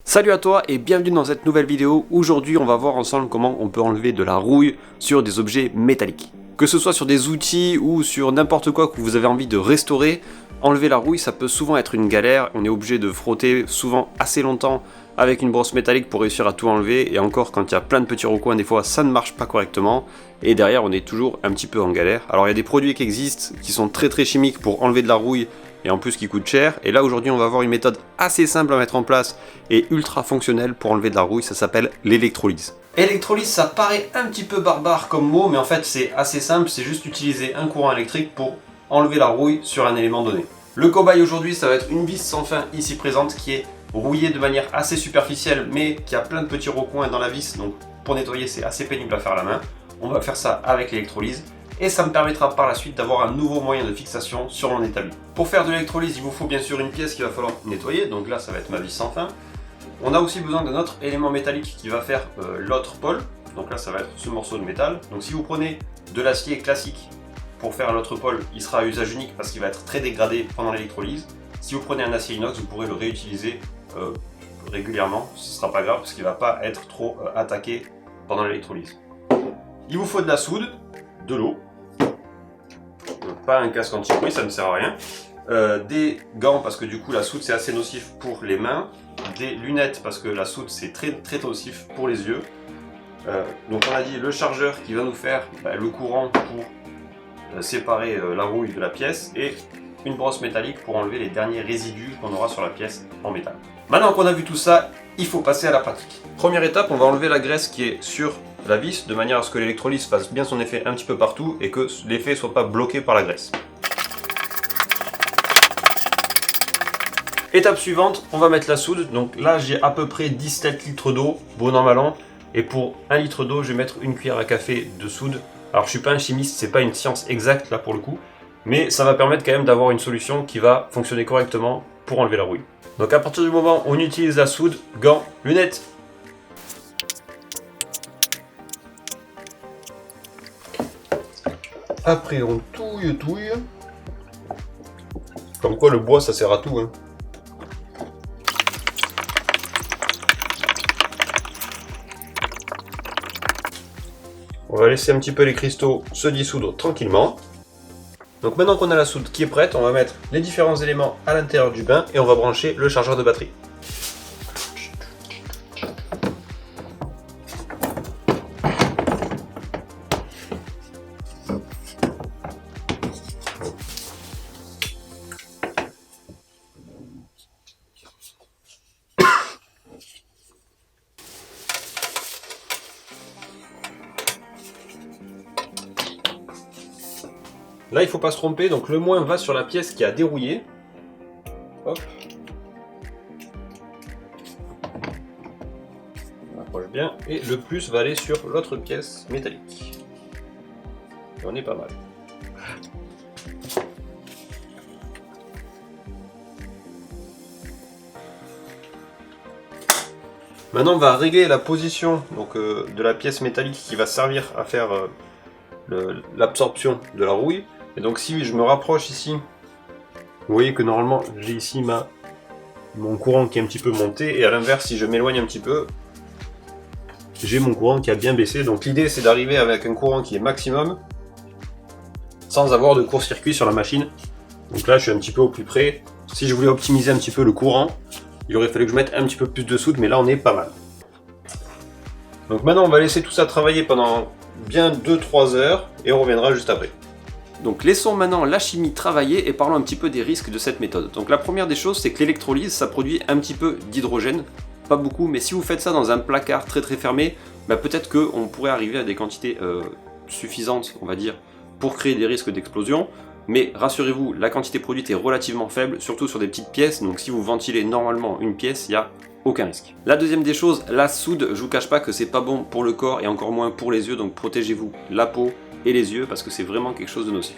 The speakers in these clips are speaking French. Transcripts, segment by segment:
Salut à toi et bienvenue dans cette nouvelle vidéo. Aujourd'hui on va voir ensemble comment on peut enlever de la rouille sur des objets métalliques. Que ce soit sur des outils ou sur n'importe quoi que vous avez envie de restaurer, enlever la rouille ça peut souvent être une galère. On est obligé de frotter souvent assez longtemps avec une brosse métallique pour réussir à tout enlever. Et encore quand il y a plein de petits recoins des fois ça ne marche pas correctement. Et derrière on est toujours un petit peu en galère. Alors il y a des produits qui existent qui sont très chimiques pour enlever de la rouille et en plus qui coûte cher. Et là aujourd'hui on va voir une méthode assez simple à mettre en place et ultra fonctionnelle pour enlever de la rouille, ça s'appelle l'électrolyse. Électrolyse ça paraît un petit peu barbare comme mot, mais en fait c'est assez simple, c'est juste utiliser un courant électrique pour enlever la rouille sur un élément donné. Le cobaye aujourd'hui ça va être une vis sans fin ici présente qui est rouillée de manière assez superficielle mais qui a plein de petits recoins dans la vis, donc pour nettoyer c'est assez pénible à faire à la main. On va faire ça avec l'électrolyse. Et ça me permettra par la suite d'avoir un nouveau moyen de fixation sur mon établi. Pour faire de l'électrolyse, il vous faut bien sûr une pièce qu'il va falloir nettoyer, donc là ça va être ma vis sans fin. On a aussi besoin d'un autre élément métallique qui va faire l'autre pôle, donc là ça va être ce morceau de métal. Donc si vous prenez de l'acier classique pour faire l'autre pôle, il sera à usage unique parce qu'il va être très dégradé pendant l'électrolyse. Si vous prenez un acier inox, vous pourrez le réutiliser régulièrement, ce ne sera pas grave parce qu'il ne va pas être trop attaqué pendant l'électrolyse. Il vous faut de la soude, de l'eau, pas un casque anti-bruit, ça ne sert à rien, des gants parce que du coup la soude c'est assez nocif pour les mains, des lunettes parce que la soude c'est très nocif pour les yeux. Donc on a dit le chargeur qui va nous faire le courant pour séparer la rouille de la pièce et une brosse métallique pour enlever les derniers résidus qu'on aura sur la pièce en métal. Maintenant qu'on a vu tout ça, il faut passer à la pratique. Première étape, on va enlever la graisse qui est sur la vis de manière à ce que l'électrolyse fasse bien son effet un petit peu partout et que l'effet ne soit pas bloqué par la graisse. Étape suivante, on va mettre la soude. Donc là j'ai à peu près 17 litres d'eau, bon an mal an, et pour 1 litre d'eau je vais mettre une cuillère à café de soude. Alors je suis pas un chimiste, c'est pas une science exacte là pour le coup, mais ça va permettre quand même d'avoir une solution qui va fonctionner correctement pour enlever la rouille. Donc à partir du moment où on utilise la soude, gants, lunettes. Après on touille. Comme quoi le bois ça sert à tout hein. On va laisser un petit peu les cristaux se dissoudre tranquillement. Donc maintenant qu'on a la soude qui est prête, on va mettre les différents éléments à l'intérieur du bain et on va brancher le chargeur de batterie. Là, il ne faut pas se tromper, donc le moins va sur la pièce qui a dérouillé. Hop. On approche bien. Et le plus va aller sur l'autre pièce métallique. Et on est pas mal. Maintenant, on va régler la position donc, de la pièce métallique qui va servir à faire l'absorption de la rouille. Et donc si je me rapproche ici, vous voyez que normalement j'ai ici mon courant qui est un petit peu monté, et à l'inverse si je m'éloigne un petit peu, j'ai mon courant qui a bien baissé. Donc l'idée c'est d'arriver avec un courant qui est maximum, sans avoir de court-circuit sur la machine. Donc là je suis un petit peu au plus près. Si je voulais optimiser un petit peu le courant, il aurait fallu que je mette un petit peu plus de soude, mais là on est pas mal. Donc maintenant on va laisser tout ça travailler pendant bien 2-3 heures, et on reviendra juste après. Donc laissons maintenant la chimie travailler et parlons un petit peu des risques de cette méthode. Donc la première des choses c'est que l'électrolyse ça produit un petit peu d'hydrogène, pas beaucoup, mais si vous faites ça dans un placard très fermé, peut-être qu'on pourrait arriver à des quantités suffisantes, on va dire, pour créer des risques d'explosion. Mais rassurez-vous, la quantité produite est relativement faible, surtout sur des petites pièces, donc si vous ventilez normalement une pièce, il n'y a aucun risque. La deuxième des choses, la soude, je vous cache pas que c'est pas bon pour le corps et encore moins pour les yeux, donc protégez-vous la peau et les yeux parce que c'est vraiment quelque chose de nocif.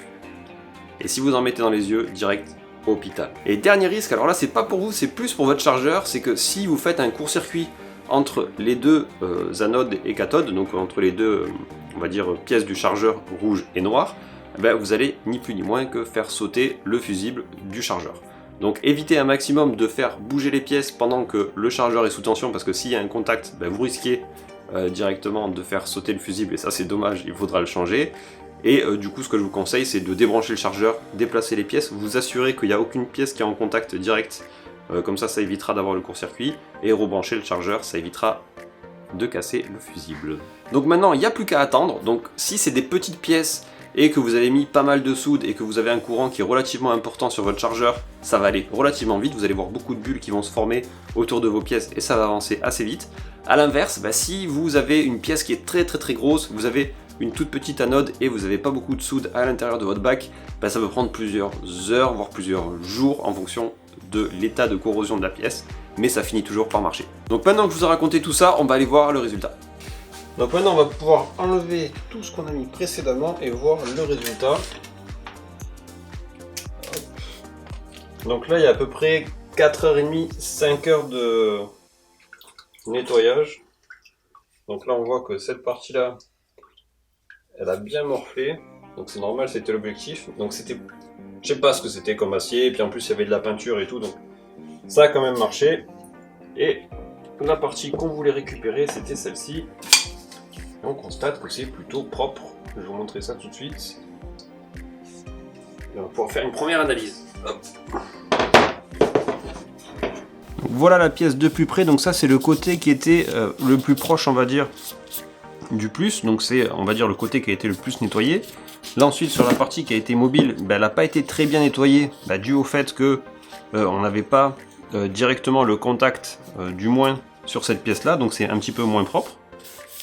Et si vous en mettez dans les yeux, direct hôpital. Et dernier risque, alors là c'est pas pour vous, c'est plus pour votre chargeur, c'est que si vous faites un court-circuit entre les deux anodes et cathodes, donc entre les deux, on va dire, pièces du chargeur rouge et noir, vous allez ni plus ni moins que faire sauter le fusible du chargeur. Donc évitez un maximum de faire bouger les pièces pendant que le chargeur est sous tension, parce que s'il y a un contact, vous risquez directement de faire sauter le fusible, et ça c'est dommage, il faudra le changer. Et du coup, ce que je vous conseille, c'est de débrancher le chargeur, déplacer les pièces, vous assurer qu'il n'y a aucune pièce qui est en contact direct, comme ça évitera d'avoir le court-circuit, et rebrancher le chargeur, ça évitera de casser le fusible. Donc maintenant, il n'y a plus qu'à attendre. Donc si c'est des petites pièces et que vous avez mis pas mal de soude et que vous avez un courant qui est relativement important sur votre chargeur, ça va aller relativement vite, vous allez voir beaucoup de bulles qui vont se former autour de vos pièces et ça va avancer assez vite. A l'inverse, si vous avez une pièce qui est très grosse, vous avez une toute petite anode et vous n'avez pas beaucoup de soude à l'intérieur de votre bac, ça peut prendre plusieurs heures, voire plusieurs jours en fonction de l'état de corrosion de la pièce, mais ça finit toujours par marcher. Donc maintenant que je vous ai raconté tout ça, on va aller voir le résultat. Donc maintenant on va pouvoir enlever tout ce qu'on a mis précédemment et voir le résultat. Donc là il y a à peu près 4h30, 5 heures de nettoyage. Donc là on voit que cette partie là, elle a bien morflé. Donc c'est normal, c'était l'objectif. Donc c'était, je sais pas ce que c'était comme acier, et puis en plus il y avait de la peinture et tout, donc ça a quand même marché. Et la partie qu'on voulait récupérer, c'était celle-ci. On constate que c'est plutôt propre. Je vais vous montrer ça tout de suite. Et on va pouvoir faire une première analyse. Hop. Voilà la pièce de plus près. Donc ça c'est le côté qui était le plus proche, on va dire, du plus. Donc c'est, on va dire, le côté qui a été le plus nettoyé. Là ensuite sur la partie qui a été mobile, elle n'a pas été très bien nettoyée, dû au fait que on n'avait pas directement le contact, du moins sur cette pièce là, donc c'est un petit peu moins propre.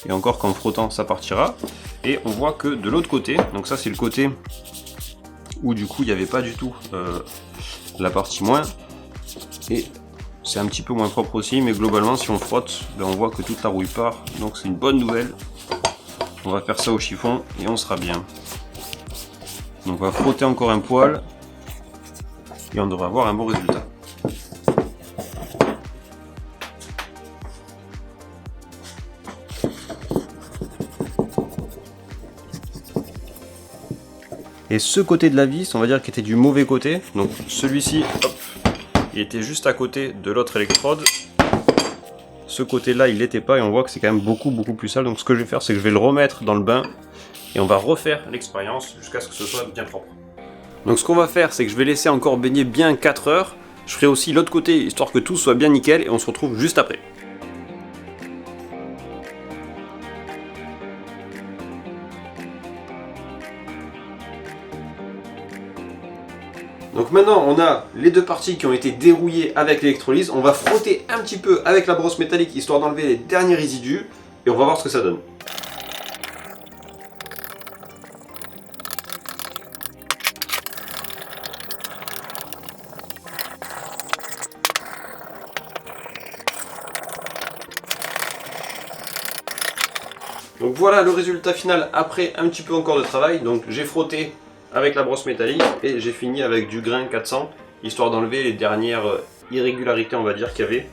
Et encore qu'en frottant ça partira. Et on voit que de l'autre côté, donc ça c'est le côté où du coup il n'y avait pas du tout la partie moins, et c'est un petit peu moins propre aussi, mais globalement si on frotte, on voit que toute la rouille part, donc c'est une bonne nouvelle. On va faire ça au chiffon et on sera bien. Donc on va frotter encore un poil et on devrait avoir un bon résultat. Et ce côté de la vis, on va dire qu'il était du mauvais côté. Donc celui-ci, il était juste à côté de l'autre électrode. Ce côté-là, il l'était pas et on voit que c'est quand même beaucoup plus sale. Donc ce que je vais faire, c'est que je vais le remettre dans le bain et on va refaire l'expérience jusqu'à ce que ce soit bien propre. Donc ce qu'on va faire, c'est que je vais laisser encore baigner bien 4 heures. Je ferai aussi l'autre côté, histoire que tout soit bien nickel, et on se retrouve juste après. Donc maintenant on a les deux parties qui ont été dérouillées avec l'électrolyse. On va frotter un petit peu avec la brosse métallique histoire d'enlever les derniers résidus et on va voir ce que ça donne. Donc voilà le résultat final après un petit peu encore de travail. Donc j'ai frotté avec la brosse métallique et j'ai fini avec du grain 400 histoire d'enlever les dernières irrégularités, on va dire, qu'il y avait.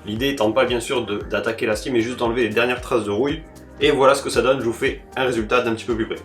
L'idée étant pas bien sûr d'attaquer la scie, mais juste d'enlever les dernières traces de rouille. Et voilà ce que ça donne, je vous fais un résultat d'un petit peu plus près.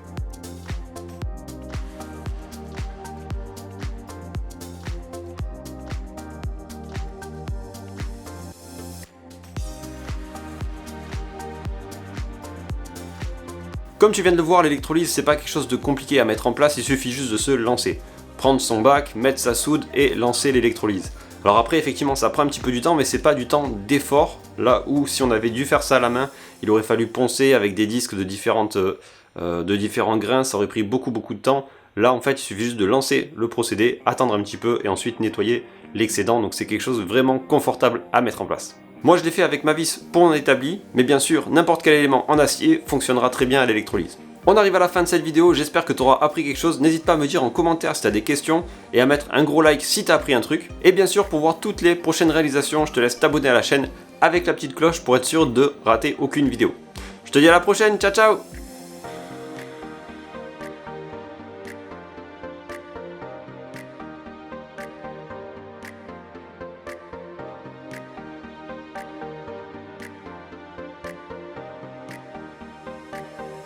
Comme tu viens de le voir, l'électrolyse c'est pas quelque chose de compliqué à mettre en place, il suffit juste de se lancer. Prendre son bac, mettre sa soude et lancer l'électrolyse. Alors après effectivement ça prend un petit peu du temps, mais c'est pas du temps d'effort, là où si on avait dû faire ça à la main, il aurait fallu poncer avec des disques de différents grains, ça aurait pris beaucoup de temps. Là en fait il suffit juste de lancer le procédé, attendre un petit peu et ensuite nettoyer l'excédent, donc c'est quelque chose de vraiment confortable à mettre en place. Moi je l'ai fait avec ma vis pour mon établi, mais bien sûr n'importe quel élément en acier fonctionnera très bien à l'électrolyse. On arrive à la fin de cette vidéo, j'espère que tu auras appris quelque chose, n'hésite pas à me dire en commentaire si tu as des questions et à mettre un gros like si tu as appris un truc. Et bien sûr pour voir toutes les prochaines réalisations, je te laisse t'abonner à la chaîne avec la petite cloche pour être sûr de rater aucune vidéo. Je te dis à la prochaine, ciao ciao.